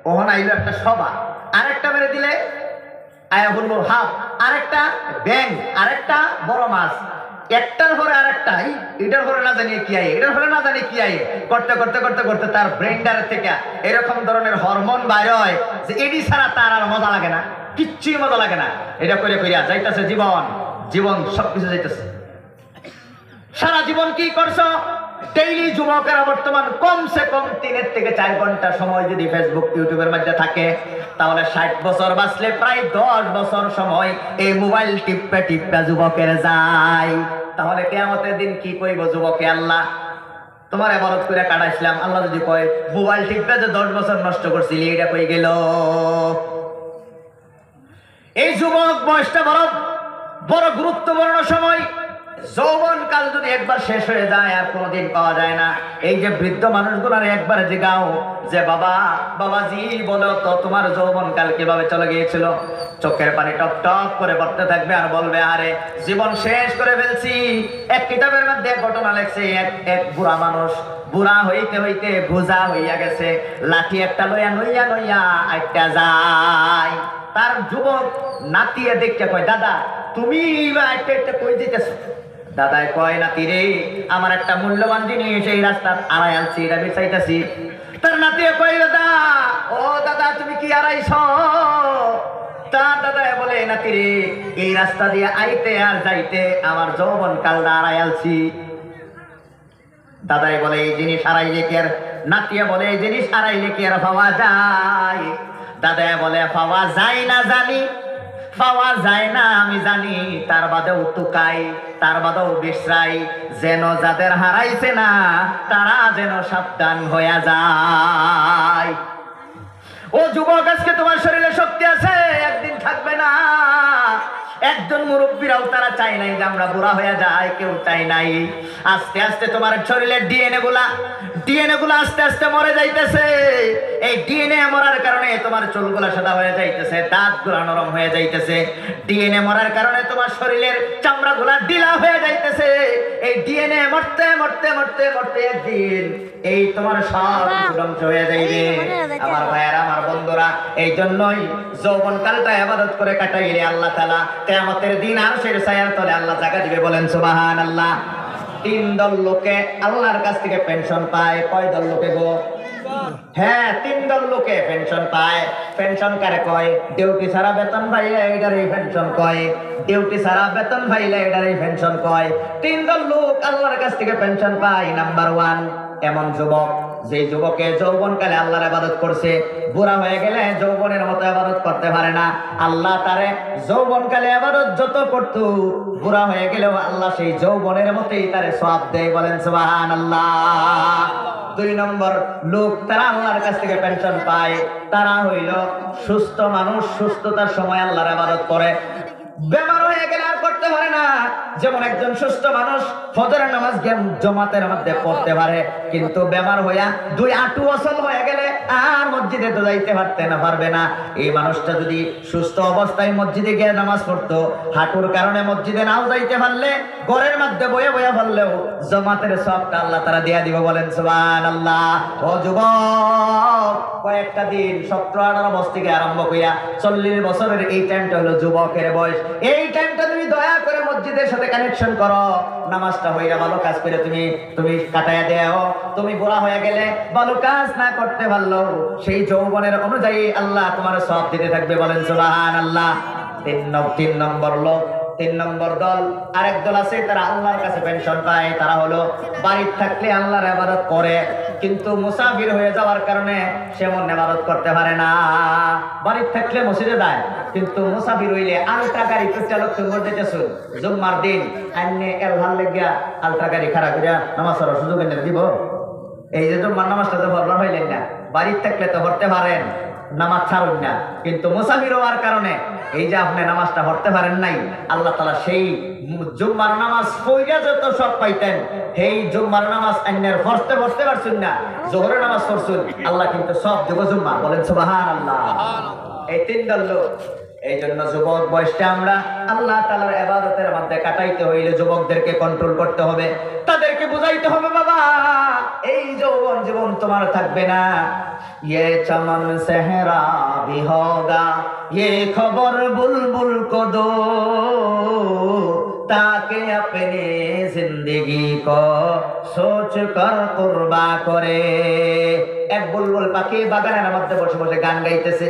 ওহন আইলো একটা সভা, আরেকটা মেরে দিলে আয়া বললো হাফ, আরেকটা ব্যাং, আরেকটা বড় মাছ, একটার পরে আরেকটা, এটার পরে না জানি কি আয়ে, এটার পরে না জানি কি আয়ে, করতে করতে করতে করতে তার ব্রেন্ডারের থেকে এরকম ধরনের হরমোন বাইর হয় যে এডি ছাড়া তার আর মজা লাগে না, কিচ্ছুই মজা লাগে না। এটা করে করিয়া যাইতেছে জীবন, জীবন সবকিছু যাইতেছে। সারা জীবন কি করছো? ডেইলি যুবকেরা বর্তমান কমসে কম 3 থেকে 4 ঘন্টা সময় যদি ফেসবুক ইউটিউবের মধ্যে থাকে, তাহলে 60 বছর বাঁচলে প্রায় 10 বছর সময় এই মোবাইল টিপে টিপে যুবকের যায়। তাহলে কিয়ামতের দিন কি কইব যুবকে? আল্লাহ তোমার ইবাদত করে কাটাইছিলাম, আল্লাহ যদি কয় মোবাইল টিপে যে 10 বছর নষ্ট করছিলি, এটা কই গেল? এই যুবক বয়সটা বড় বড় গুরুত্বপূর্ণ সময়। যৌবন কাল যদি একবার শেষ হয়ে যায় আর কোনোদিন পাওয়া যায় না। এই যে বৃদ্ধ মানুষগুলার একবার জিগাও যে বাবা, বাবাজি বলো তো তোমার যৌবন কাল কিভাবে চলে গিয়েছিল? চোখের পানি টপ টপ করে পড়তে থাকবে আর বলবে আরে জীবন শেষ করে ফেলছি। এক কিতাবের মধ্যে ঘটনা লেখছে, এক বুড়া মানুষ বুড়া হইতে হইতে বোঝা হইয়া গেছে, লাঠি একটা লইয়া নইয়া নইয়া আইটা যায়। তার যুবক নাতিয়ে দেখতে কয় দাদা তুমি একটা একটা কই দিতেছো? দাদাই কয় নাতি রে, আমার একটা মূল্যবান জিনিস এই রাস্তার আড়াই আনছি, এটা বেচাইতেছি। তার নাতিয়ে কয় দাদা, ও দাদা তুমি কি আড়াইছ? তার দাদা বলে নাতি রে, এই রাস্তা দিয়ে আইতে আর যাইতে আমার যৌবন কালটা আড়াই আলছি। দাদাই বলে এই জিনিস আড়াইলে কি আর, নাতিয়ে বলে এই জিনিস আড়াইলে কি আর পাওয়া যায়? দাদাই বলে পাওয়া যায় না জানি, পাওয়া যায় না আমি জানি, তার বাদেও টুকাই, তার বাদেও বিশ্রাই, যেন যাদের হারাইছে না তারা যেন সাবধান হয়ে যায়। ও যুবক, আজকে তোমার শরীরে শক্তি আছে, একদিন থাকবে না। একজন মুরব্বীরাও তারা চাই নাই যে আমরা বুড়া হয়ে যাই, কেউ চাই নাই। আস্তে আস্তে তোমার শরীরের ডিএনএ গুলা আস্তে আস্তে মরে যাইতেছে। এই ডিএনএ মরার কারণে তোমার চুলগুলা সাদা হয়ে যাইতেছে, দাঁতগুলা নরম হয়ে যাইতেছে। ডিএনএ মরার কারণে তোমার শরীরের চামড়াগুলা ঢিলা হয়ে যাইতেছে। এই ডিএনএ মরতে মরতে মরতে মরতে একদিন এই তোমার সব ধ্বংস হয়ে যাইবে। আমার ভাইয়েরা, আমার বন্ধুরা, এই জন্যই যৌবন কালটা ইবাদত করে কাটাইলে আল্লাহ তাআলা কিয়ামতের দিন আরশের ছায়ার তলে আল্লাহ জায়গা দিবে। বলেন সুবহানাল্লাহ। 3 দল লোকে আল্লাহর কাছ থেকে পেনশন পায়। কয় দল লোকে গো? হ্যাঁ, 3 দল লোকে পেনশন পায়। পেনশন কারে কয়? ডিউটি ছাড়া বেতন পাইলে এটারই পেনশন কয়। ডিউটি ছাড়া বেতন পাইলে এটারই পেনশন কয়। 3 দল লোক আল্লাহর কাছ থেকে পেনশন পায়। নাম্বার 1 এমন যুবক যে যুবকে যৌবনকালে আল্লাহর ইবাদত করছে, বুড়া হয়ে গেলে যৌবনের মতো ইবাদত করতে পারে না। আল্লাহ তারে যৌবনকালে ইবাদত যত করত, বুড়া হয়ে গেলেও আল্লাহ সেই যৌবনের মতোই তারে সওয়াব দেয়। বলেন সুবহানাল্লাহ। 2 নম্বর লোক তারা আল্লাহর কাছ থেকে পেনশন পায়, তারা হইল সুস্থ মানুষ, সুস্থতার সময় আল্লাহর ইবাদত করে, বেমার হয়ে গেলে আর করতে পারে না। যেমন একজন সুস্থ মানুষ ফজরের নামাজ জামাতের মধ্যে পড়তে পারে, কিন্তু বেমার হইয়া 2 হাঁটু অচল হয়ে গেলে আর মসজিদে তো যাইতে পারবে না। এই মানুষটা যদি সুস্থ অবস্থায় মসজিদে গিয়ে নামাজ পড়তো, হাঁটুর কারণে মসজিদে নাও যাইতে পারলে ঘরের মধ্যে বয়ে বয়ে পারলেও জামাতের সবটা আল্লাহ তারা দিয়া দিব। বলেন সুবহানাল্লাহ। ও যুবক, কয়েকটা দিন 17-18 বছর থেকে আরম্ভ করিয়া 40 বছরের এই টাইমটা হলো যুবকের বয়স। এই টাইমটা তুমি দয়া করে মসজিদের সাথে কানেকশন করো। নামাজটা হইয়া ভালো কাজ করে তুমি কাটাইয়া দেও। তুমি বুড়া হয়ে গেলে ভালো কাজ না করতে পারলো, সেই যৌবনের অনুযায়ী আল্লাহ তোমার সওয়াব দিতে থাকবে। বলেন সুবহানাল্লাহ। 3 নম্বর লোক, 3 নম্বর দল, আরেক দল আছে তারা আল্লাহর কাছে পেনশন পায়। তারা হলো বাড়িতে থাকলে আল্লাহর ইবাদত করে, কিন্তু মুসাফির হয়ে যাওয়ার কারণে সে মন ইবাদত করতে পারে না। বাড়িতে থাকলে মসজিদে যায়, কিন্তু মুসাফির হইলে আলটা গাড়ি চালক তুমি যেতেছো জুম্মার দিন আইনে এলহার লেগিয়া আলটা গাড়ি খারাপ করিয়া নামাজ পড়ার সুযোগ এনে দিব। এই যে জুম্মার নামাজটা তো পড়বার হইলেন না, বাড়িতে থাকলে তো পড়তে পারেন, নামাজ ছাড়ুন না। কিন্তু মুসাফির হওয়ার কারণে এই যে আপনি নামাজটা পড়তে পারেন নাই, আল্লাহ তাআলা সেই জুম্মার নামাজ পড়িয়া যত সব পাইতেন, সেই জুম্মার নামাজ আইনের পড়তে পারছেন না, জোহরের নামাজ পড়ছেন, আল্লাহ কিন্তু সব দেব জুম্মা। বলেন সুবহানাল্লাহ। এই 3 দল লোক এই জন্য যুবক বয়সটা আমরা আল্লাহ তাআলার ইবাদতের মধ্যে কাটাইতে হইলে যুবকদেরকে কন্ট্রোল করতে হবে, তাদেরকে বুঝাইতে হবে বাবা এই যৌবন জীবন তোমার থাকবে না। ये चमन सेहरा भी होगा, ये खबर बुलबुल को दो ताकि अपनी जिंदगी को सोच कर कुर्बा करे। এক বুলবুল পাখি বাগানের মধ্যে বসে বসে গান গাইতেছে,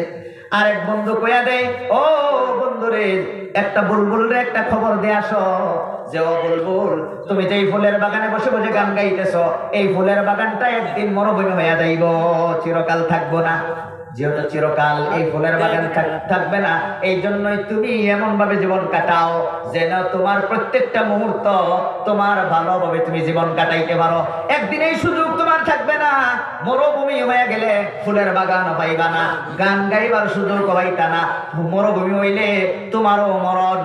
আর এক বন্ধু কইয়া দেয়, ও বন্ধুরে একটা বুলবুল রে একটা খবর দিয়ে আসো যে ও বুলবুল তুমি যে এই ফুলের বাগানে বসে বসে গান গাইতেছো, এই ফুলের বাগানটা একদিন মরুভূমি হইয়া যাইব, চিরকাল থাকবো না। যেহেতু চিরকাল এই ফুলের বাগান থাকবে না, এই জন্যই তুমি এমন ভাবে জীবন কাটাও যেন তোমার প্রত্যেকটা মুহূর্ত তোমার ভালোভাবে তুমি জীবন কাটাইতে পারো। একদিন এই সুযোগ তোমার থাকবে না, মরুভূমি হয়ে গেলে ফুলের বাগান পাইবা না, গান গাইবার সুযোগ পাইতা না। মরুভূমি হইলে তোমারও মরণ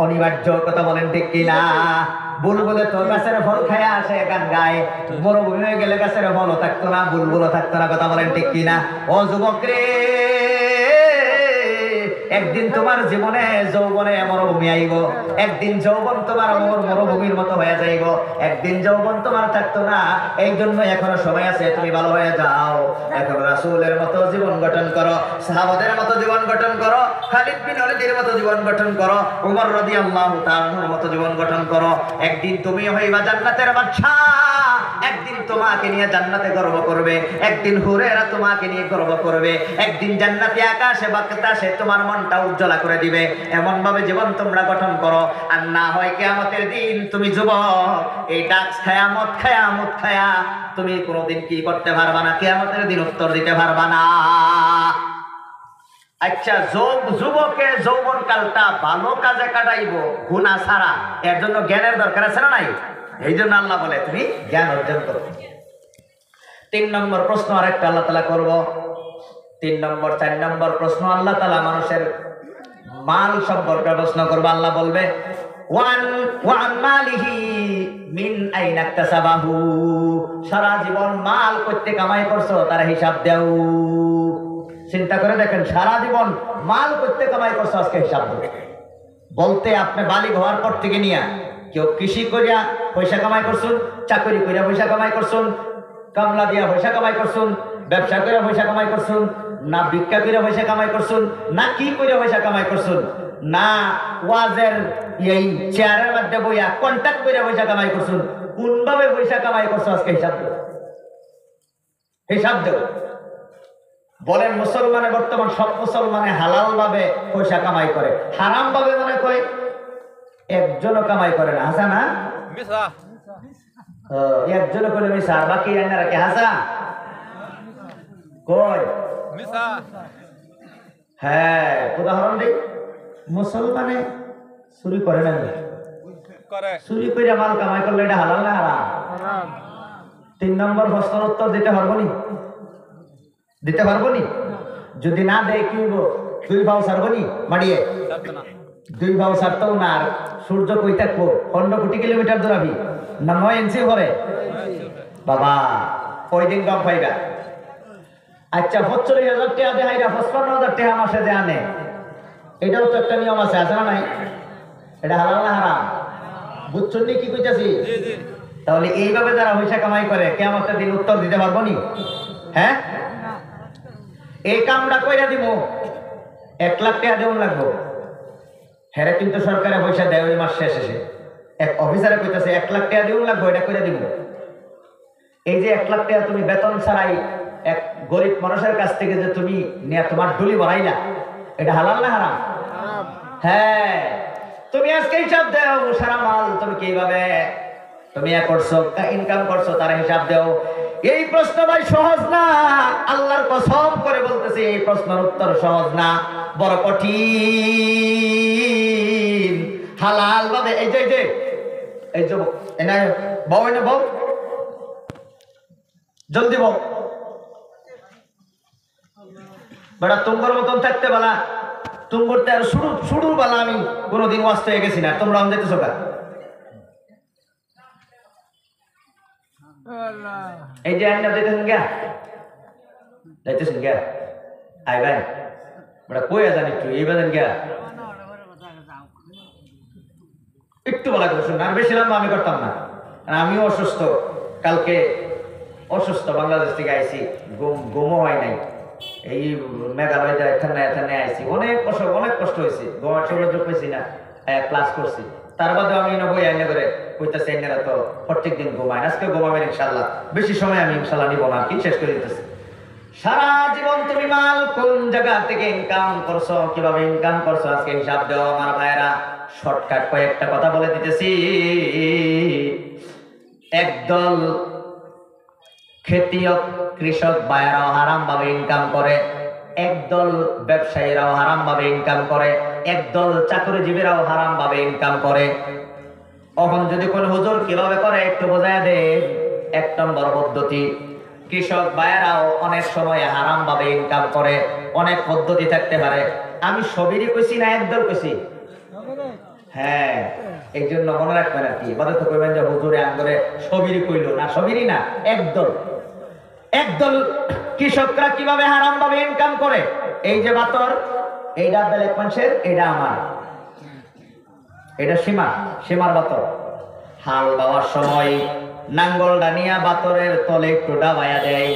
অনিবার্য, কথা বলেন ঠিক কিনা? বুলবুলে তো গাছের ফল খায়া আসে গান গায়, মরুভূমি হয়ে গেলে গাছের ফলও থাকতো না, বুলবুলও থাকতো না, কথা বলেন ঠিক কিনা? ও যুবক রে, একদিন তোমার জীবনে যৌবনে মরুভূমি আইব, একদিন যৌবন তোমার মরুভূমির মতো হয়ে যাইব, একদিন যৌবন তোমার থাকতো না। এই জন্য এখনো সময় আছে, তুমি ভালো হয়ে যাও। এখন রাসূলের মতো জীবন গঠন করো, সাহাবাদের মতো জীবন গঠন করো, খালিদ বিন ওয়ালিদের মতো জীবন গঠন করো, উমর রাদিয়াল্লাহু তাআলার মতো জীবন গঠন করো। একদিন তুমি হইবা জান্নাতের বাদশা, একদিন তোমাকে নিয়ে জান্নাতে গর্ব করবে, একদিন হুরেরা তোমাকে নিয়ে গর্ব করবে, একদিন জান্নাতি আকাশে বাতাসে তোমার মনটা উজ্জ্বলা করে দিবে। এমন ভাবে জীবন তোমরা গঠন করো, আর না হয় কিয়ামতের দিন তুমি যুবক এই ডাক্স খায়া মদ খায়া তুমি কোনোদিন কি করতে পারবা না, কিয়ামতের দিন উত্তর দিতে পারবা না। আচ্ছা, যুবকে যৌবন কালটা ভালো কাজে কাটাইবো গুনাহ ছাড়া, এর জন্য জ্ঞানের দরকার আছে না নাই? এই জন্য আল্লাহ বলে তুমি জ্ঞান অর্জন করো। 3 নম্বর প্রশ্ন আরেকটা আল্লাহ তাআলা করব। 4 নম্বর প্রশ্ন আল্লাহ তাআলা মানুষের মাল সম্পর্কে প্রশ্ন করবে। আল্লাহ বলবে ওয়ান মালিহি মিন আইনা ইকতাসাবাহু, সারা জীবন মাল করতে কামাই করছো তার হিসাব দাও। চিন্তা করে দেখেন, সারা জীবন মাল করতে কামাই করছো, আজকে হিসাব দাও। বলতে আপনি বালিগ হওয়ার পর থেকে নিয়ে কেউ কৃষি করিয়া পয়সা কামাই করছুন, চাকরি করিয়া পয়সা কামাই করছুন, কামলা দিয়া পয়সা কামাই করছুন, ব্যবসা করিয়া পয়সা কামাই করছুন, না ভিক্ষা করিয়া পয়সা কামাই করছুন, না কি করিয়া পয়সা কামাই করছুন, না ওয়াজের এই চেয়ারের মধ্যে বইয়া কন্ট্যাক্ট করিয়া পয়সা কামাই করছুন, কোনভাবে পয়সা কামাই করছো আজকে হিসাব দেব, হিসাব দেব। বলেন মুসলমানে বর্তমান সব মুসলমানে হালাল ভাবে পয়সা কামাই করে, হারাম ভাবে মনে কয় একজনও কামাই করে না। হাসা না একজনও করে মিশা, বাকি এনারা কি হাসা কই? হ্যাঁ, উদাহরণ দিই, মুসলমানে চুরি করে না, চুরি করে মাল কামাই করলে এটা হালাল না হারাম? 3 নম্বর প্রশ্নের উত্তর দিতে পারবো নি? দিতে পারবো নি? যদি না দেয় কি হইব? 2 ভাও ছাড়বো নি মাড়িয়ে? 2 ভাও ছাড়তেও না। আর সূর্য কই থাকবো? 15 কোটি কিলোমিটার দূরাবি না 9 ইঞ্চি করে বাবা, কয়দিন কম পাইবা? আচ্ছা, 45,000 টাকা দেয়, 55,000 টাকা মাসে যে আনে, এটাও তো একটা নিয়ম আছে, আছে না নাই? এটা হালাল না হারাম? বুঝছেন নি কি কইতাছি? তাহলে এইভাবে যারা পয়সা কামাই করে কিয়ামতের দিন উত্তর দিতে পারবো নি? হ্যাঁ, এই কামটা কইরা দিব, 1 লাখ টাকা দেওয়া লাগবো। হেরে কিন্তু সরকারে পয়সা দেয় ওই মাস শেষে, এক অফিসারে কইতাছে 1 লাখ টাকা দেওয়া লাগবো, এটা কইরা দিব। এই যে 1 লাখ টাকা তুমি বেতন ছাড়াই এক গরিব মানুষের কাছ থেকে যে তুমি নিয়ে তোমার ডুলি বাড়াইলা, এটা হালাল না হারাম? হ্যাঁ, তুমি আজকে হিসাব দাও, সারা মাল তুমি কিভাবে তুমি করছো, ইনকাম করছো, তার হিসাব দাও। এই প্রশ্ন ভাই সহজ না, আল্লাহর কসম করে বলতেছি, এই প্রশ্নের উত্তর সহজ না, বড় কঠিন। হালাল ভাবে এই যে এই যুবক এনে বউ, এনে বউ, জলদি বউ, বেটা তোমার মতন থাকতে বলা, তোমার তো আর শুরু বলা আমি কোনোদিন ওয়াস্ত হয়ে গেছি না, তোমরা আমি যেতেছো কা? এই যে আইনা যাইতেছেন গা, যাইতেছেন গা, আই ভাই বড় কইয়া জানি একটু এই বাজান গিয়া একটু বলা করে শুনুন, আর বেশি লম্বা আমি করতাম না। আমিও অসুস্থ, কালকে অসুস্থ, বাংলাদেশ থেকে আইছি, ঘুমও হয় নাই। এই মেঘালয় এখানে আইছি, অনেক কষ্ট হয়েছে, ঘুমার সুযোগ পেয়েছি না, ক্লাস করছি। তার বাদেও আমি বই আইনে করে কইতেছি এনারা তো প্রত্যেক দিন ঘুমায়, আজকে ঘুমাবেন ইনশাল্লাহ। বেশি সময় আমি ইনশাল্লাহ নিব না, কি শেষ করে দিতেছি। সারা জীবন তুমি মাল কোন জায়গা থেকে ইনকাম করছো, কিভাবে ইনকাম করছো, আজকে হিসাব দেওয়া আমার ভাইয়েরা। শর্টকাট কয়েকটা কথা বলে দিতেছি। একদল খেতিয়ক কৃষক ভাইয়েরাও হারাম ভাবে ইনকাম করে, একদল ব্যবসায়ীরাও হারাম ভাবে ইনকাম করে, একদল চাকরিজীবীরাও হারাম ভাবে ইনকাম করে। এখন যদি কোন হুজুর কিভাবে করে একটু বোঝায় দেন। 1 নম্বর পদ্ধতি, কৃষক ভাইয়েরাও অনেক সময় হারাম ভাবে ইনকাম করে, অনেক পদ্ধতি থাকতে পারে। আমি সবেরই কইছি না একদল কইছি? হ্যাঁ, এই জন্য মনে রাখবেন আর কি, বাদে তো কইবেন যে হুজুরে আঙ্গরে সবেরই কইলো না, সবেরই না, একদল কৃষকরা কিভাবে হারাম ভাবে ইনকাম করে। এই যে বাতর, এইটা বেলেগ মানুষের, এটা আমার, এটা সীমার বাতর। হাল বাওয়ার সময় নাঙ্গলটা নিয়া বাতরের তলে একটু ডাবায়া দেয়,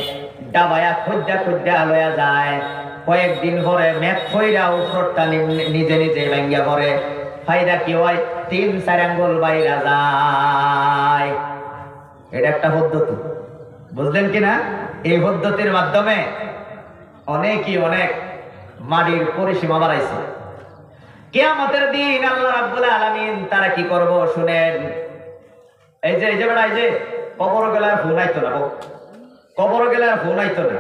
ডাবায়া খুঁজা লয়া যায়। কয়েকদিন পরে মেঘ ফইরা উপরটা নিজে ভাঙ্গিয়া পড়ে, ফায়দা কি হয়, 3-4 আঙ্গুল বাইরা যায়। এটা একটা পদ্ধতি, বুঝলেন কিনা? এই পদ্ধতির মাধ্যমে অনেক মাটির পরিসীমা বাড়াইছে। কিয়ামতের দিন আল্লাহ রাব্বুল আলামিন তারা কি করব শুনেন। এই যে বেড়া, এই যে কবর গেলার ফোন আইতো না, কবর গেলার ফোন আইতো না।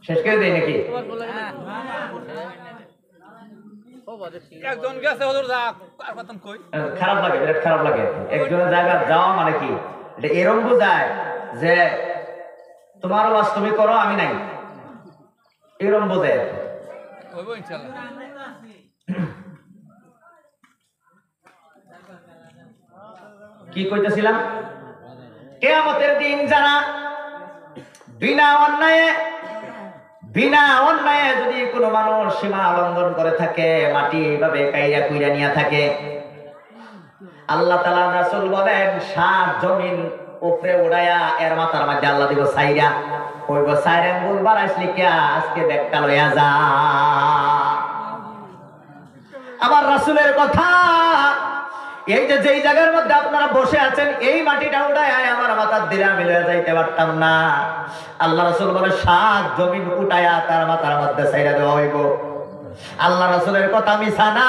শেষ করে দেয় নাকি? খারাপ লাগে, বিরাট খারাপ লাগে। একজনের জায়গা যাওয়া মানে কি, এটা এরকম বোঝায় যে তোমার ওয়াজ তুমি করো, আমি নাই, এরকম বোঝায়। কি কইতেছিলাম? কিয়ামতের দিন যারা বিনা অন্যায়ে যদি কোনো মানুষ সীমা লঙ্ঘন করে থাকে, মাটি এইভাবে কাইরা কুইরা নিয়ে থাকে, আল্লাহ তাআলা রাসূল বলেন 7 জমিন উপরে উড়াইয়া এর মাথার মধ্যে আল্লাহ দিব সাইরা, কইব 4 আঙ্গুল বাড়াইছলি কিয়া, আজকে ব্যাগটা লইয়া যা। আমার রাসূলের কথা, এই যে যেই জায়গার মধ্যে আপনারা বসে আছেন, এই মাটিটা উঠায় আমার মাথার দিলে আমি লয়ে যাইতে পারতাম না। আল্লাহ রাসূল বলে 7 জমিন উঠায়া তার মাথার মধ্যে ছাইরা দেওয়া হইব। আল্লাহ রাসূলের কথা মিছা না।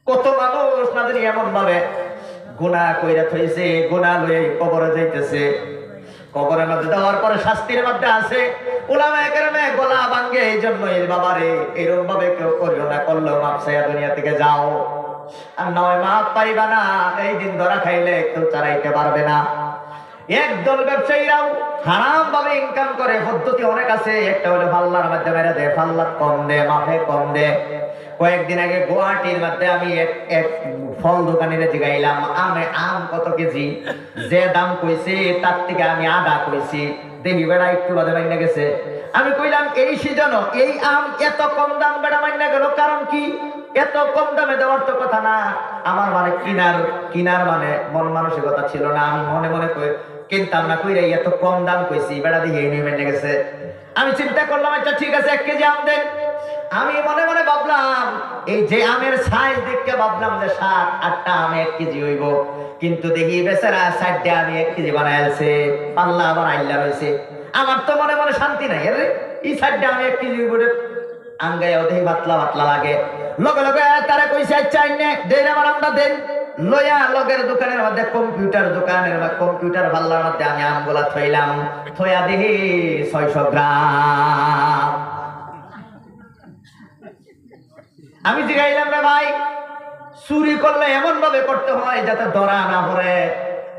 কত মানুষ না জানি এমন ভাবে গুনাহ কইরা থইছে, গুনাহ লয়ে কবরে যাইতেছে, কবরের মধ্যে দেওয়ার পরে শাস্তির মধ্যে আছে। উলামায়ে কেরামে গলা ভাঙে, এই জন্য এই বাবারে এরকম ভাবে কেউ করিও না, করলেও মাপ চাইয়া দুনিয়া থেকে যাও, আর নয় মাপ পাইবা না। এই দিন ধরা খাইলে কেউ চালাইতে পারবে না। একদল ব্যবসায়ীরাও হারাম ভাবে ইনকাম করে, পদ্ধতি অনেক আছে। একটা হলো পাল্লার মধ্যে মেরে দেয়, পাল্লা কম দে, মাপে কম দে। কয়েকদিন আগে গুয়াহাটির মধ্যে আমি এক ফল দোকানিরে জিগাইলাম আম কত কেজি, যে দাম কইছে তার থেকে আমি আধা কইছি, দেখি বেড়া একটু বাদে মাইনা গেছে। আমি কইলাম এই সিজন এই আম এত কম দাম বেড়া মাইনা গেল, কারণ কি? এত কম দামে দেওয়ার তো কথা না। আমার মানে কিনার মানে মন মানসিকতা ছিল না, আমি মনে মনে কিনতাম না, কইরা এত কম দাম কইছি, বেড়া দিয়ে নিয়ে মাইনা গেছে। আমি চিন্তা করলাম আচ্ছা ঠিক আছে 1 কেজি আম দেন। আমি মনে মনে ভাবলাম, এই যে আমের সাইজ দেখতে ভাবলাম যে 7-8টা আম 1 কেজি হইব, কিন্তু দেখি বেচারা 60টা আমি 1 কেজি বানাইছে, পাল্লা আবার আইলা রয়েছে। আমার তো মনে মনে শান্তি নাই, আরে এই 60টা আমি 1 কেজি হইব, আঙ্গাইও দেখি পাতলা লাগে। লগে লগে তারা কইছে আচ্ছা আইনে দেন, আমার আমটা দেন। লয়া লগের দোকানের মধ্যে কম্পিউটার পাল্লার মধ্যে আমি আমগুলা থইলাম, থইয়া দেখি 600 গ্রাম। আমি জিগাইলাম রে ভাই, চুরি করলে এমন ভাবে করতে হয় যাতে ধরা না পড়ে।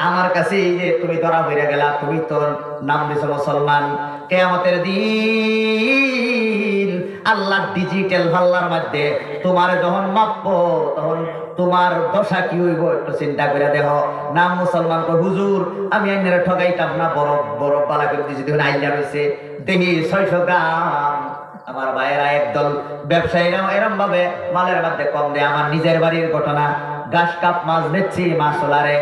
আমার কাছে এই যে তুমি ধরা হইয়া গেলা, তুমি তোর নাম দিছো মুসলমান, কিয়ামতের দিন আল্লাহ ডিজিটাল পাল্লার মধ্যে তোমার যখন মাপবো তখন তোমার দশা কি হইব একটু চিন্তা করে দেহ। নাম মুসলমান কো হুজুর আমি আইনারে ঠগাইতাম না, বড় বড় বালা করে দিয়েছি, দেখুন আইনা রয়েছে দেখি 600 গ্রাম। আমার ভাইয়েরা একদল ব্যবসায়ীরা এরম ভাবে মালের মধ্যে কম দেয়। আমার নিজের বাড়ির ঘটনা, ঘাস কাপ মাছ বেচছি, মাছ ওলারে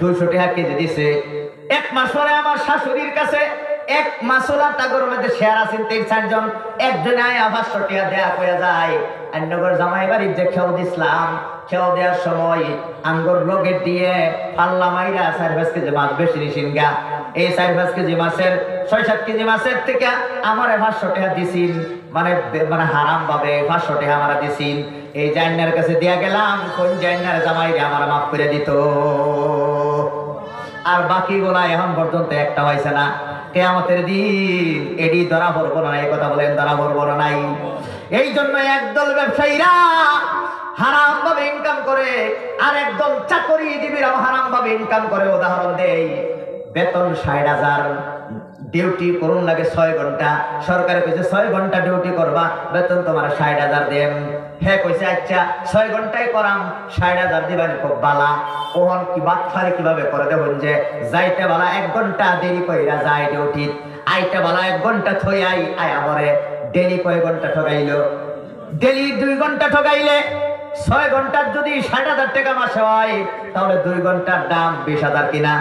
200 টাকা কেজি দিছে। এক মাস পরে আমার শাশুড়ির কাছে এক মাসোলা টাকার মধ্যে শেয়ার আছেন 3-4 জন, একজনে আয় 500 টাকা দেয়া কয়ে যায়। অন্যগর জামাই বাড়ির যে খেয়াল দিছিলাম, খেয়াল দেওয়ার সময় আঙ্গুর লগে দিয়ে পাল্লা মাইরা 4-5 কেজি মাছ বেশি নিছিন গা। এই 4-5 কেজি মাছের 6-7 কেজি মাছের থেকে আমার 500 টাকা দিছিন, মানে মানে হারাম ভাবে 500 টাকা আমরা দিছিন। এই জাইনার কাছে দিয়া গেলাম, কোন জাইনার জামাই রে আমার মাফ করে দিত। আর বাকি গোনা এখন পর্যন্ত একটা হয়েছে না। কিয়ামতের দিন এডি ধরা পড়বো না, এই কথা বলেন, ধরা পড়বো না নাই। এই জন্য একদল ব্যবসায়ীরা হারাম ভাবে ইনকাম করে, আর একদল চাকরিজীবীরাও হারাম ভাবে ইনকাম করে। উদাহরণ দেই, বেতন 60,000, ডিউটি করুন লাগে 6 ঘন্টা, সরকারে কইছে 6 ঘন্টা ডিউটি করবা, বেতন তোমার 60,000 দেন। হ্যাঁ কইছে আচ্ছা 6 ঘন্টায় করাম, 60,000 দিবেন, খুব বালা। ওহন কি বাটফারি কিভাবে করে দেখুন, যে যাইতে বালা 1 ঘন্টা দেরি কইরা যায় ডিউটি, আইতে বালা 1 ঘন্টা থই আয়া পরে ডেলি কয় ঘন্টা ঠকাইলো, ডেলি 2 ঘন্টা ঠকাইলে 6 ঘন্টার যদি 60,000 টাকা মাসে হয়, তাহলে 2 ঘন্টার দাম 20,000 কিনা।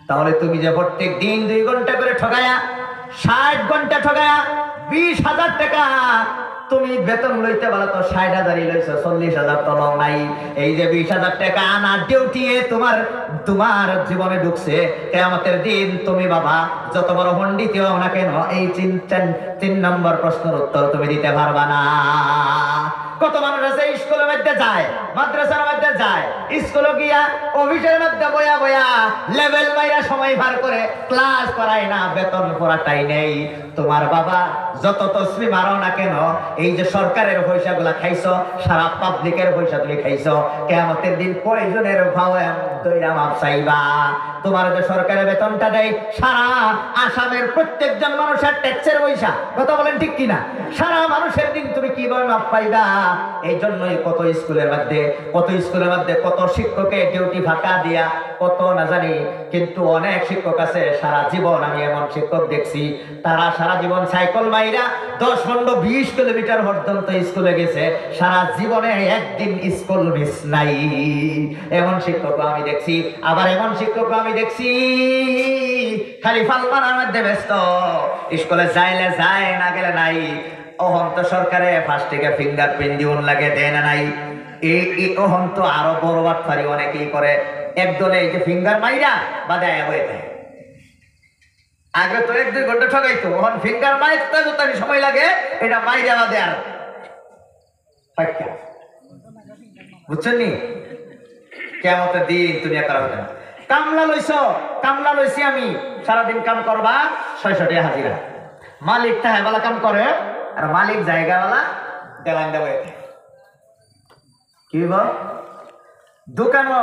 তাহলে তুমি যে প্রত্যেক দিন 2 ঘন্টা করে ঠকায়া 60 ঘন্টা ঠকায়া 20,000 টাকা তুমি বেতন লইতে পারো, তো 60,000ই লইছো, 40,000 তো লও নাই। এই যে 20,000 টাকা আনা ডিউটি তোমার তোমার জীবনে ঢুকছে, কিয়ামতের দিন তুমি বাবা যত বড় পণ্ডিত হও না কেন, এই 3 নম্বর প্রশ্নের উত্তর তুমি দিতে পারবা না। কত মানুষ আছে স্কুলের মধ্যে যায়, মাদ্রাসার মধ্যে যায়, স্কুলে গিয়া অফিসের মধ্যে বয়া বয়া লেভেল মাইরা সময় ভার করে ক্লাস করায় না, বেতন পড়াটাই নেই। তোমার বাবা যত তসবি মারো না কেন, এই যে সরকারের পয়সাগুলা খাইছো, সারা পাবলিকের পয়সা তুমি খাইছো, কিয়ামতের দিন কয়জনের ভাওয়া দইরা মাপ চাইবা? তোমার যে সরকারের বেতনটা দেয়, সারা আসামের প্রত্যেকজন মানুষের ট্যাক্সের পয়সা, কথা বলেন ঠিক কিনা? সারা মানুষের দিন তুমি কিভাবে মাপ পাইবা? এই জন্যই কত স্কুলের মধ্যে কত শিক্ষকের ডিউটি ফাঁকা দিয়া কত না জানি, কিন্তু অনেক শিক্ষক আছে সারা জীবন, আমি এমন শিক্ষক দেখছি তারা সারা জীবন সাইকেল মাইরা 10-15-20 কিলোমিটার পর্যন্ত স্কুলে গেছে, সারা জীবনে একদিন স্কুল মিস নাই। এমন শিক্ষক আমি দেখছি। আবার এমন শিক্ষক আমি দেখছি খালি ফালমারার মধ্যে ব্যস্ত, স্কুলে যাইলে যায়, না গেলে নাই। ওহন তো সরকারে ফার্স্ট থেকে ফিঙ্গারপ্রিন্ট দিউন লাগে, দেয় না নাই। এই ওহন তো আরো বড় বাটফারি অনেকেই করে, একদলে এই যে ফিঙ্গার মাইরা বা দেয় হয়ে যায়। আগে তো 1-2 ঘন্টা ঠকাইতো, ওহন ফিঙ্গার মাইরতে যত সময় লাগে, এটা মাইরা বা দেয়। বুঝছেন নি? কিয়ামতের দিন তুমি একা হবে না। কামলা লইছি আমি, সারাদিন কাম করবা, 600 টাকা হাজিরা। মালিক তাহেবালা কাম করে, আর মালিক জায়গাওয়ালা দেলান দেব। কি দোকানও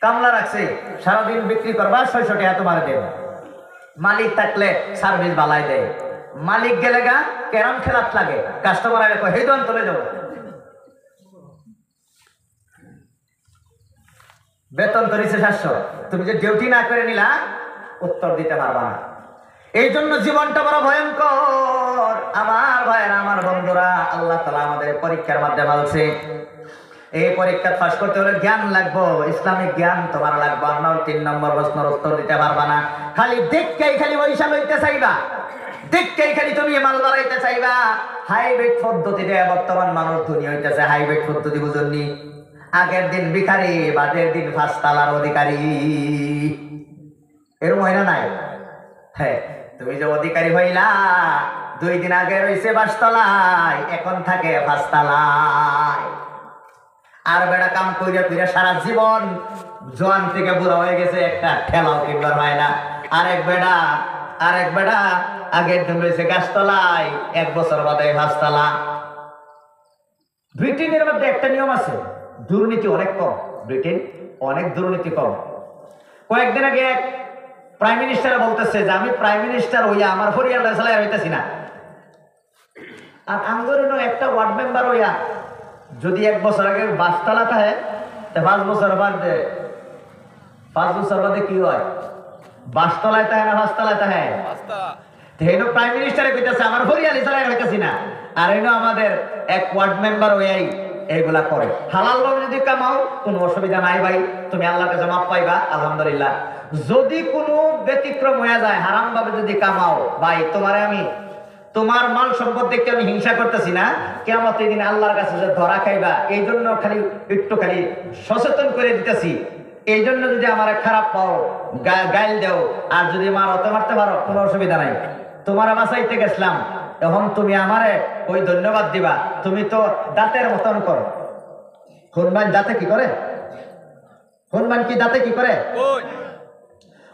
কামলা রাখছে, সারাদিন বিক্রি করবা, 600 টাকা তোমার দেব। মালিক থাকলে সার্ভিস বালাই দেয়, মালিক গেলে গা ক্যারাম খেলাত লাগে, কাস্টমার আগে কয় হেদন চলে যাবো। বেতন তো নিচ্ছে 700, তুমি যে ডিউটি না করে নিলা, উত্তর দিতে পারবা না। এই জন্য জীবনটা বড় ভয়ঙ্কর। আমার ভাইয়েরা, আমার বন্ধুরা, আল্লাহ তাআলা আমাদের পরীক্ষার মাধ্যমে বলছে, এই পরীক্ষা পাস করতে হলে জ্ঞান লাগবো, ইসলামিক জ্ঞান তোমার লাগবে। আমরা 3 নম্বর প্রশ্নের উত্তর দিতে পারবা না, খালি দেখকেই খালি পয়সা লইতে চাইবা, দেখকেই খালি তুমি মাল বাড়াইতে চাইবা। হাইব্রিড পদ্ধতিতে বর্তমান মানুষ ধনী হইতেছে। হাইব্রিড পদ্ধতি বুঝুননি? আগের দিন ভিখারি, বাদের দিন 5 তালার অধিকারী। এরকম হয় না নাই? হ্যাঁ, তুমি যে অধিকারী হইলা, 2 দিন আগে রয়েছে 5 তলায়, এখন থাকে 5 তালায়। আর বেড়া কাম কইরা সারা জীবন জোয়ান থেকে বুড়া হয়ে গেছে, একটা ঠেলাও কিনবার হয় না। আরেক বেড়া আগের দিন রয়েছে গাছতলায়, 1 বছর বাদে 5 তালা। ব্রিটেনের মধ্যে একটা নিয়ম আছে, দুর্নীতি অনেক কম। ব্রিটেন অনেক দুর্নীতি কম। কয়েকদিন আগে এক প্রাইম মিনিস্টার বলতেছে যে আমি প্রাইম মিনিস্টার হইয়া আমার পরিবারটা চালাই হইতেছি না, আর আঙ্গরের একটা ওয়ার্ড মেম্বার হইয়া যদি 1 বছর আগে বাসতলা থাকে, 5 বছর বাদে 5 বছর বাদে কি হয়? বাসতলায় থাকে না বাসতলায় থাকে? হেন প্রাইম মিনিস্টারে কইতাছে আমার হরিয়ালি চালাই রাখতেছি না, আর এনো আমাদের এক ওয়ার্ড মেম্বার ওই এইগুলা করে। হালাল ভাবে যদি কামাও কোনো অসুবিধা নাই ভাই, তুমি আল্লাহর কাছে মাফ পাইবা, আলহামদুলিল্লাহ। যদি কোনো ব্যতিক্রম হয়ে যায়, হারাম ভাবে যদি কামাও ভাই, তোমারে আমি তোমার মাল সম্পদ দেখে আমি হিংসা করতেছি না, কিয়ামতের দিন আল্লাহর কাছে যে ধরা খাইবা, এই জন্য খালি একটু খালি সচেতন করে দিতেছি। এই জন্য যদি আমার খারাপ পাও, গাইল দেও, আর যদি মারতে মারতে পারো কোনো অসুবিধা নাই। তোমার বাসাইতে গেছিলাম, এখন তুমি আমারে ওই ধন্যবাদ দিবা। তুমি তো দাঁতের মতন করো। হনুমান দাঁতে কি করে? হনুমান কি দাঁতে কি করে?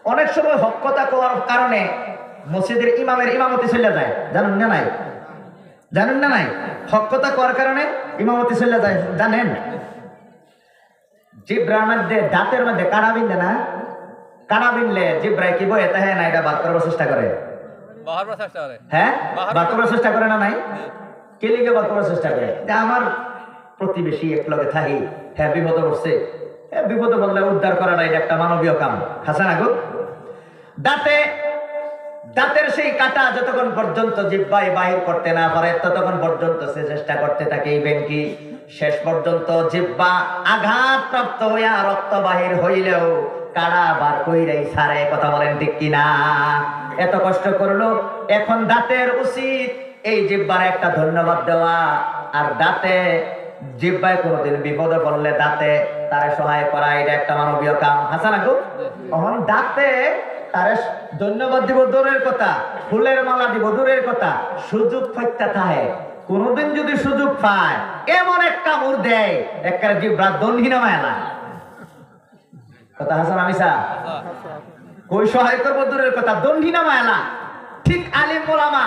অনেক সময় হক কথা করার কারণে মসজিদের ইমামের ইমামতি চলে যায়, জানেন না নাই? জানেন না নাই? হক কথা করার কারণে ইমামতি চলে যায়, জানেন? জিব্রার মধ্যে দাঁতের মধ্যে কানা বিনলে না, কানা বিনলে জিব্রায় কি বয়ে তাহে না, এটা বার করার চেষ্টা করে। হ্যাঁ, বার করার চেষ্টা করে না নাই? কে লিগে বার করার চেষ্টা করে? আমার প্রতিবেশী এক লগে থাকি, হ্যাঁ বিপদ পড়ছে, বিপদ বললে উদ্ধার করাটা এটা একটা মানবীয় কাম। হাসান আগু দাঁতে, দাঁতের সেই কাটা যতক্ষণ পর্যন্ত জিহ্বায় বাহির করতে না পারে ততক্ষণ পর্যন্ত সে চেষ্টা করতে থাকে। ইভেন কি শেষ পর্যন্ত জিহ্বা আঘাতপ্রাপ্ত হইয়া রক্ত বাহির হইলেও কাড়া বার কইরাই ছাড়ে। কথা বলেন ঠিক কিনা? এত কষ্ট করলো, এখন দাঁতের উচিত এই জিহ্বার একটা ধন্যবাদ দেওয়া, আর দাঁতে জিহ্বায় কোনোদিন বিপদে পড়লে দাঁতে তারে সহায় করা, এটা একটা মানবীয় কাম। হাসান আগু এখন দাঁতে তারে ধন্যবাদ দিব দূরের কথা, ফুলের মালা দিব দূরের কথা, সুযোগ পাইতে থাকে। কোনদিন যদি সুযোগ পায় এমন এক কামড় দেয়, একটা জিহ্বা দণ্ডি নামায় না। কথা হাসান আমিসা কই সহায় করবো দূরের কথা, দণ্ডি নামায় না। ঠিক আলিম ওলামা,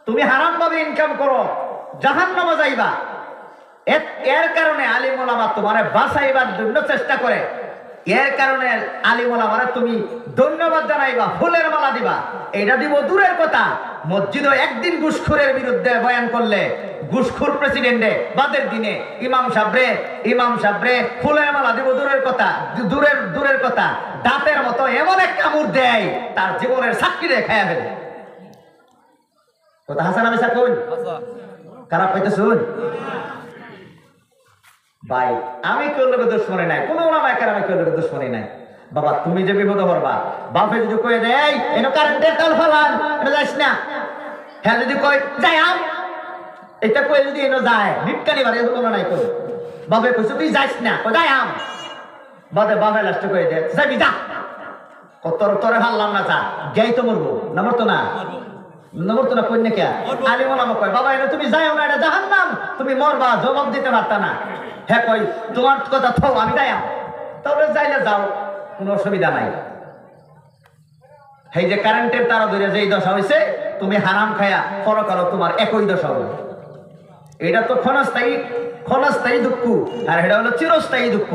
তুমি হারাম ভাবে ইনকাম করো, জাহান্নামে যাইবা। এর কারণে আলিম ওলামা তোমারে বাঁচাইবার জন্য চেষ্টা করে। এর কারণে আলিম ওলামারে তুমি ধন্যবাদ জানাইবা, ফুলের মালা দিবা। এটা দিব দূরের কথা, মসজিদে একদিন ঘুষখোরের বিরুদ্ধে বয়ান করলে ঘুষখোর প্রেসিডেন্টে বাদের দিনে ইমাম সাহেবরে ফুলের মালা দিব দূরের কথা, দূরের কথা দাঁতের মতো এমন এক কামড় দেয় তার জীবনের সাক্ষী রে খায়া ফেলে। কথা হাসান আমি সাকুন খারাপ পাইতে শুন ভাই, আমি কেউ লোকের দুশ্মনী নাই, কোনো ওলামায়ে কেরাম কেউ লোকের দুশ্মনী নাই। বাবা তুমি যে বিপদ করবা, বাপে যদি কয়ে দেয় এনো কারেন্টের তাল ফালান, এটা যাইস না, হ্যাঁ যদি কয় যাই আম, এটা কয়ে যদি এনো যায় বিপকানি বাড়ি হলো নাই কই, বাপে কইছে তুই যাইস না, যাই আম, বাপে লাস্টে কয়ে দেয় যাবি যা, তোরে হারলাম না, যা যাই তো মরবো না, মরতো না নমরতো না, কন্যা কে আলিম ওলামা কয় বাবা এনে তুমি যাইও না, এটা জাহান্নাম, তুমি মরবা, জবাব দিতে পারতা না। হ্যাঁ কই তোমার কথা থো, আমি যাইয়াম, তবে যাইলে যাও, কোনো অসুবিধা নাই। এই যে কারেন্টের তারা ধরে যেই দশা হয়েছে, তুমি হারাম খায়া পরকালও তোমার একই দশা হবে। এটা তো ক্ষণস্থায়ী দুঃখ, আর এটা হলো চিরস্থায়ী দুঃখ।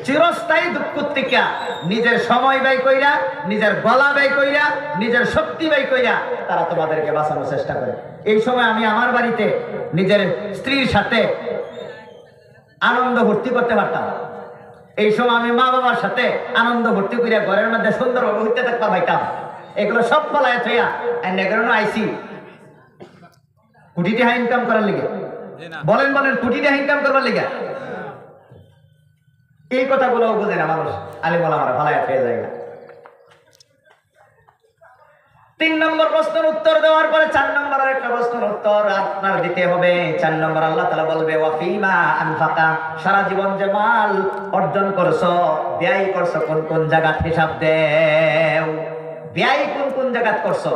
চিরস্থায়ী দুঃখ থেকে নিজের সময় ব্যয় কইরা, নিজের গলা ব্যয় কইরা, নিজের শক্তি ব্যয় কইরা তারা তোমাদেরকে বাঁচানোর চেষ্টা করে। এই সময় আমি আমার বাড়িতে নিজের স্ত্রীর সাথে আনন্দ ভর্তি করতে পারতাম, এই সময় আমি মা বাবার সাথে আনন্দ ভর্তি করিয়া ঘরের মধ্যে সুন্দরভাবে হইতে থাকতাম পাইতাম। এগুলো সব ফলায় থইয়া আইসি কোটি টাকা ইনকাম করার লিগে। বলেন কোটি টাকা ইনকাম করবার লিগে? এই কথাগুলো বোঝে না মানুষ, আলিম ওলামারা ফলায় খেয়ে যায় না। 3 নম্বর প্রশ্নের উত্তর দেওয়ার পরে 4 নম্বর আরেকটা প্রশ্নের উত্তর আপনার দিতে হবে। 4 নম্বর আল্লাহ তাআলা বলবে ওয়াফিমা আনফাকা, সারা জীবন যে মাল অর্জন করছো, ব্যয় করছো কোন কোন জায়গা হিসাব দেও। ব্যয় কোন কোন জায়গা করছো?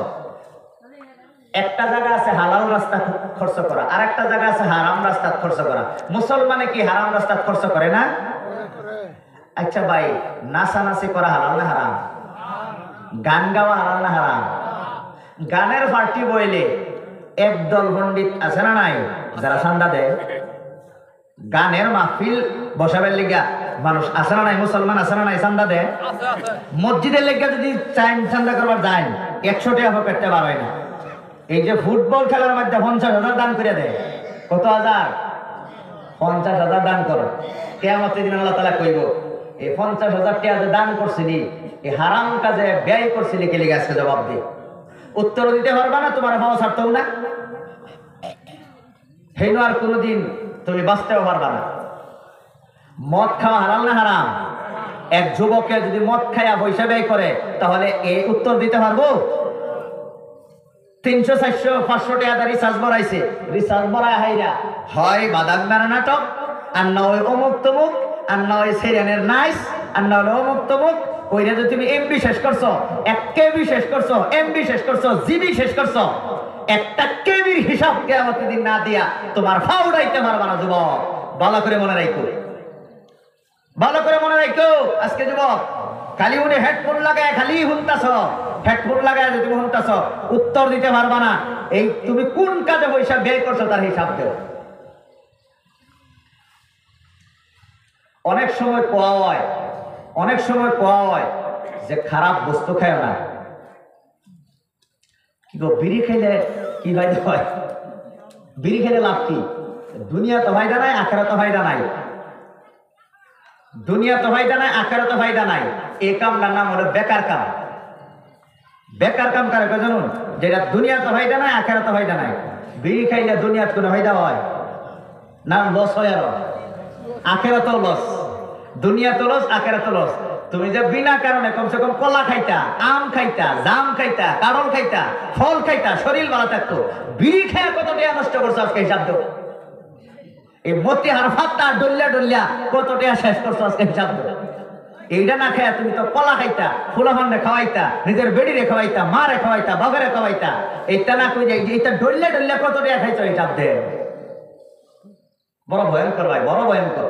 একটা জায়গা আছে হালাল রাস্তা খরচ করা, আর একটা জায়গা আছে হারাম রাস্তা খরচ করা। মুসলমানে কি হারাম রাস্তা খরচ করে না? আচ্ছা ভাই, নাচানাচি করা হালাল না হারাম? গান গাওয়া হালাল না হারাম? গানের পার্টি বইলে একদল পণ্ডিত আছে না নাই যারা চান্দা দেয়? গানের মাহফিল বসাবের লিগা মানুষ আছে না নাই? মুসলমান আছে না নাই চান্দা দেয়? মসজিদের লিগা যদি চান্দা করবার যায় 100 টাকা পেটতে বার হয় না। এই যে ফুটবল খেলার মধ্যে 50,000 দান করে দেয়, কত হাজার? 50,000 দান করো। কিয়ামতের দিন আল্লাহ তাআলা কইব এই 50,000 টাকা যে দান করছিলি এই হারাম কাজে ব্যয় করছিলি কে লিগে আজকে জবাব দে। উত্তর দিতে পারবা না, তোমার ভাও ছাড়তেও না, হেনো আর কোনোদিন তুমি বাঁচতেও পারবা না। মদ খাওয়া হালাল না হারাম? এক যুবকে যদি মদ খায়া পয়সা ব্যয় করে তাহলে এই উত্তর দিতে পারবো? 300, 400, 500 টাকা রিচার্জ বাড়াইছে, রিচার্জ বাড়ায় হাইরা হয় বাদাম মেরা নাটক, আর না ওই অমুক তমুক, আর না ওই সেরিয়ানের নাইস, আর না হলো অমুক তমুক। ওইটা যে তুমি এমবি শেষ করছো, 1 কেবি শেষ করছো, এমবি শেষ করছো, জিবি শেষ করছো, একটা কেবির হিসাব কিয়ামতের দিন না দিয়া তোমার ফাউ উড়াইতে পারবা না যুবক। ভালো করে মনে রাখো, ভালো করে মনে রাখো। আজকে যুবক খালি উনি হেডফোন লাগায় খালি শুনতাছ, হেডফোন লাগায় যে তুমি শুনতাছ, উত্তর দিতে পারবা না এই তুমি কোন কাজে পয়সা ব্যয় করছো তার হিসাব দেও। অনেক সময় কোয়া হয়, অনেক সময় কোয়া হয় যে খারাপ বস্তু খায় না। কি গো, বিড়ি খাইলে কি ফায়দা হয়? বিড়ি খেলে লাভ কি? দুনিয়া তো ফায়দা নাই, আখেরাতে ফায়দা নাই। দুনিয়া তো ফায়দা নাই, আখেরাতে ফায়দা নাই। এই কামটার নাম হলো বেকার কাম। বেকার কাম কারে কয় জানুন? যেটা দুনিয়া তো ফায়দা নাই, আখেরাতে ফায়দা নাই। বিড়ি খাইলে দুনিয়াত কোনো ফায়দা হয় না? লস হয়, আরো আখেরাতেও লস। দুনিয়া তো লস, আখেরাতেও লস। তুমি যে বিনা কারণে কমসে কম কলা খাইতা, আম খাইতা, জাম খাইতা, কারণ খাইতা, ফল খাইতা, শরীর ভালো থাকতো, বিড়ি খেয়ে কত টাকা নষ্ট করছো আজকে হিসাব দেও। এই মতি হারফাতটা ডলিয়া ডলিয়া কত টাকা শেষ করছো আজকে হিসাব দেও। এইটা না খাইয়া তুমি তো কলা খাইতা, ফুলাফান্ডে খাওয়াইতা, নিজের বেডিরে খাওয়াইতা, মারে খাওয়াইতা, বাবারে খাওয়াইতা। এইটা না কই যাই এইটা ডলিয়া ডলিয়া কত টাকা খাইছো হিসাব দে। বড় ভয়ঙ্কর ভাই, বড় ভয়ঙ্কর,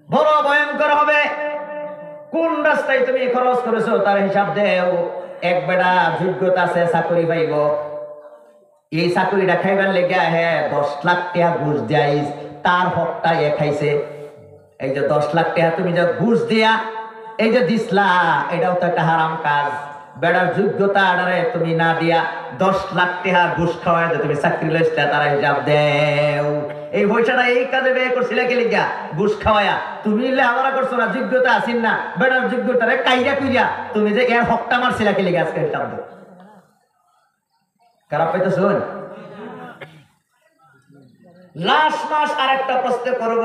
বড় ভয়ঙ্কর হবে। কোন রাস্তায় তুমি খরচ করেছো তার হিসাব দেও। এক বেটা যোগ্যতা আছে, চাকরি পাইব, এই চাকরিটা খাইবার লেগে 10 লাখ টাকা ঘুষ দেয়, তার হকটা খাইছে। এই যে 10 লাখ টাকা তুমি যে ঘুষ দিয়া এই যে দিসলা, এটাও তো একটা হারাম কাজ। বেড়ার যোগ্যতা আড়ারে তুমি না দিয়া 10 লাখ টাকা ঘুষ খাওয়ায় যে তুমি চাকরি লইছিলা তারা হিসাব দেও। এই পয়সাটা এই কাজে ব্যয় করছিলে কে লিগা? ঘুষ খাওয়ায়া। তুমি লেহাপড়া করছো না, যোগ্যতা আসিন না, বেড়ার যোগ্যতারে কাইরা কইরা তুমি যে এর হকটা মারছিলা কে লিগা? আজকে হিসাব দেও। খারাপ পাইতে শুন। লাস্ট মাস আরেকটা প্রশ্ন করব।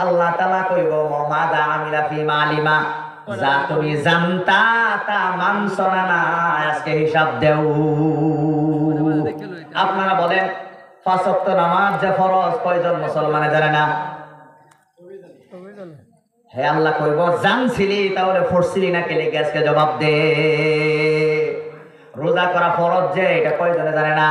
আল্লাহ তাআলা কইব মাদা আমিলা ফি মালিমা, যা তুমি জানতা তা মানছো না, আজকে হিসাব দেও। আপনারা বলেন 5 ওয়াক্ত নামাজ যে ফরজ কয়জন মুসলমানে জানে না? হে আল্লাহ কইব জানছিলি তাহলে পড়ছিলি না কে লিগে? আজকে জবাব দে। রোজা করা ফরজ যে এটা কয়জনে জানে না?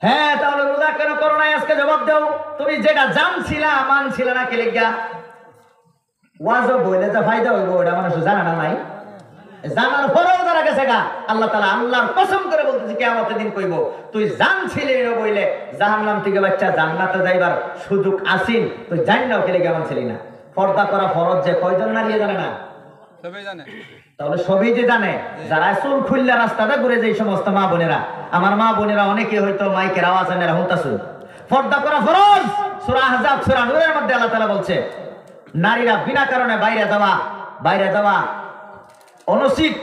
হ্যাঁ, তাহলে রোজা কেন করো নাই? আজকে জবাব দাও। তুমি যেটা জানছিলা মানছিলা না কে লিগা? ওয়াজ বইলে যা ফায়দা হইব ওটা মানুষ জানা না নাই, জানার পরেও যারা গেছে গা, আল্লাহ তাআলা আল্লাহর কসম করে বলতেছে কিয়ামতের দিন কইব তুই জানছিলি না বইলে জাহান্নাম থেকে বাচ্চা জান্নাতে যাইবার সুযোগ আসিন, তুই জাননাও কে লিগা মানছিলি না। পর্দা করা ফরজ যে কয়জন নারী জানে না? সবাই জানে। তাহলে সবই যে জানে, যারা চুল খুললে রাস্তাটা ঘুরে যে সমস্ত মা বোনেরা, আমার মা বোনেরা অনেকে হয়তো মাইকের আওয়াজ এনে হুঁতাছুন। পর্দা করা ফরজ। সূরা আহজাব সূরা নূরের মধ্যে আল্লাহ তাআলা বলছে নারীরা বিনা কারণে বাইরে যাওয়া অনুচিত,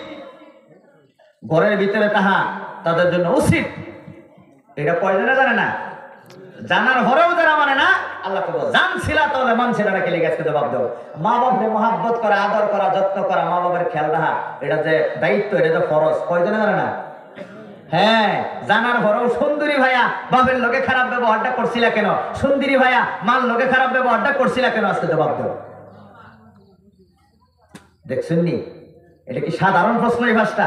ঘরের ভিতরে তাহা তাদের জন্য উচিত। এটা কয়জনে জানে না? জানার পরেও যারা মানে না, আল্লাহ কইব জানছিলা তাহলে মানছিলা না কে লিগা? আজকে জবাব দাও। মা বাপকে মহব্বত করা, আদর করা, যত্ন করা, মা বাবার খেয়াল রাখা, এটা যে দায়িত্ব, এটা যে ফরজ, কয়জনে জানে না? হ্যাঁ, জানার পরেও সুন্দরী ভাইয়া বাপের লোকে খারাপ ব্যবহারটা করছিলা কেন? সুন্দরী ভাইয়া মার লোকে খারাপ ব্যবহারটা করছিলা কেন? আজকে জবাব দাও। দেখছেন নি? এটা কি সাধারণ প্রশ্ন? এই ভাষটা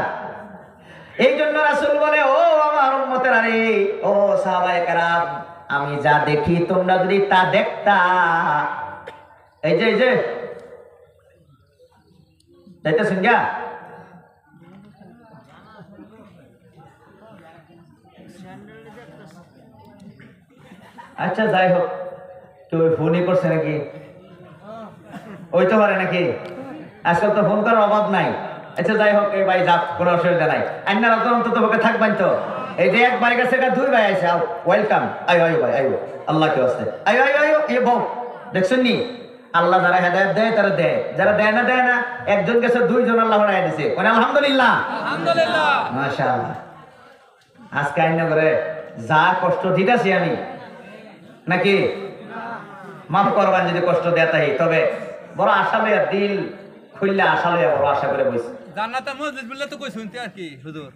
এই জন্য রাসূল বলে, ও আমার উম্মতেরা রে, ও সাহাবায়ে কেরাম, আমি যা দেখি তোমরা যদি তা দেখতা। এই যে দেখতেছেন গা, আচ্ছা যাই হোক, কেউ ফোনই করছে নাকি? ওই তো পারে নাকি? আজকাল তো ফোন করার অভাব নাই। আচ্ছা যাই হোক, এই ভাই যাক, কোনো অসুবিধা নাই। আইনারা তো অন্তত থাকবেন তো। এই যে এক বাড়ি গেছে, 2 ভাই আছে, ওয়েলকাম। আইও ভাই, আইও আল্লাহ কেউ আছে আয়ো আয়ো আয়ো এ বউ দেখছেন নি আল্লাহ যারা হেদায়েত দেয় তারা দেয়, যারা দেয় না একজন গেছে দুইজন আল্লাহ বাড়াই দিছে কোন আলহামদুলিল্লাহ আলহামদুলিল্লাহ মাশাআল্লাহ। আজকে আইনা করে যা কষ্ট দিতেছি আমি নাকি মাফ করবেন যদি কষ্ট দেয়া তাই, তবে বড় আশা লইয়া দিল খুললে আশা লইয়া বড় আশা করে বইছি। জান্নাতের মজলিস বললে তো কই শুনতে আর কি হুজুর।